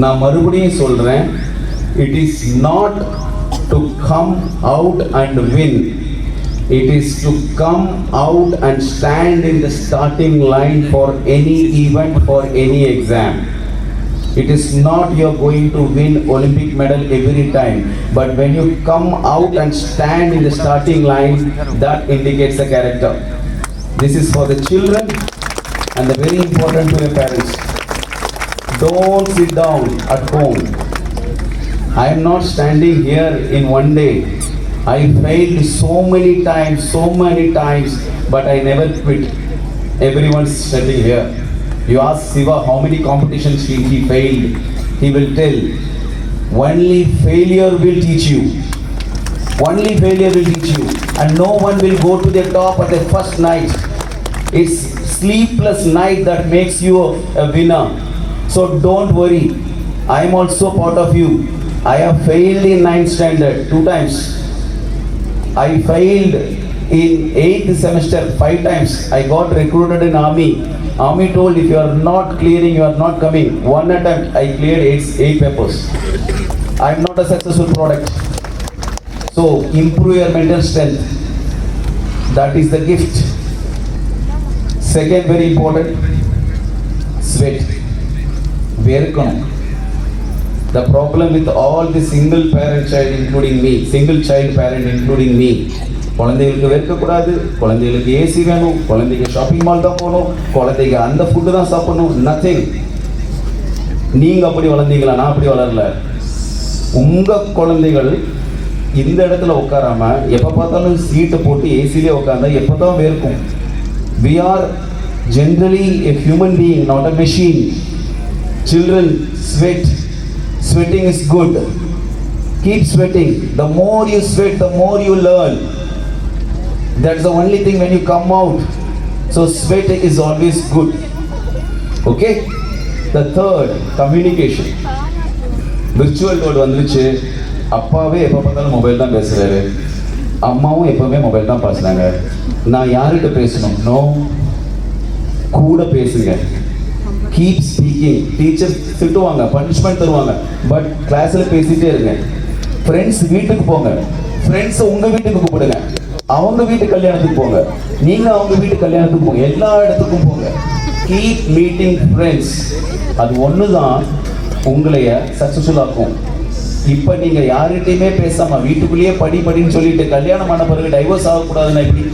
நான் மறுபடியும் சொல்றேன், it is not to come out and win. It is to come out and stand in the starting line for any event, for any exam. It is not you're going to win Olympic medal every time, but when you come out and stand in the starting line, that indicates the character. This is for the children and the very important to your parents. Don't sit down at home. I am not standing here in one day. I failed so many times, but I never quit. Everyone's sitting here. You ask Siva how many competitions he failed. He will tell, only failure will teach you. Only failure will teach you. And no one will go to the top at the first night. It's sleepless night that makes you a winner. So don't worry. I am also part of you. I have failed in 9th standard 2 times. I failed in 8th semester 5 times. I got recruited in army. Army told if you are not clearing, you are not coming. One attempt, I cleared 8 papers. I am not a successful product. So improve your mental strength. That is the gift. Second very important, sweat. Verkanam. The problem with all the single parent child including me, single child parent including me, குழந்தைகளுக்கு வெறுக்கக்கூடாது, குழந்தைகளுக்கு AC வேணும், குழந்தைங்க shopping mall தான் போகணும், குழந்தைங்க அந்த food தான் சாப்பிடணும், நத்திங். நீங்கள் அப்படி வளர்ந்தீங்களா? நான் அப்படி வளரல. உங்கள் குழந்தைகள் இந்த இடத்துல உட்காராம எப்போ பார்த்தாலும் சீட்டை போட்டு ஏசிலே உட்காந்தா எப்போ தான் வேர்க்கும். We are generally a human being, not a machine. Children sweat. Sweating is good. Keep sweating. The more you sweat, the more you learn. That's the only thing when you come out. So sweat is always good. Okay? The third, communication. Virtual world வந்துச்சு. அப்பாவே எப்போ பார்த்தாலும் mobile தான் பேசுறாரு, அம்மாவும் எப்பவுமே mobile தான் பேசுறாங்க. நான் யார்கிட்ட பேசணும்? நோ, கூட பேசுங்க. Keep speaking. டீச்சர் திட்டுவாங்க, பனிஷ்மெண்ட் தருவாங்க, பட் கிளாஸில் பேசிகிட்டே இருங்க. ஃப்ரெண்ட்ஸ் வீட்டுக்கு போங்க, ஃப்ரெண்ட்ஸை உங்கள் வீட்டுக்கு கூப்பிடுங்க, அவங்க வீட்டு கல்யாணத்துக்கு போங்க, நீங்கள் அவங்க வீட்டு கல்யாணத்துக்கு போங்க, எல்லா இடத்துக்கும் போங்க. Keep meeting friends. அது ஒன்று தான் உங்களைய சக்ஸஸ்ஃபுல்லாக்கும். இப்போ நீங்கள் யார்கிட்டையுமே பேசாமல் வீட்டுக்குள்ளேயே படின்னு சொல்லிட்டு கல்யாணம் ஆன பிறகு டைவர்ஸ் ஆகக்கூடாதுன்னா எப்படி?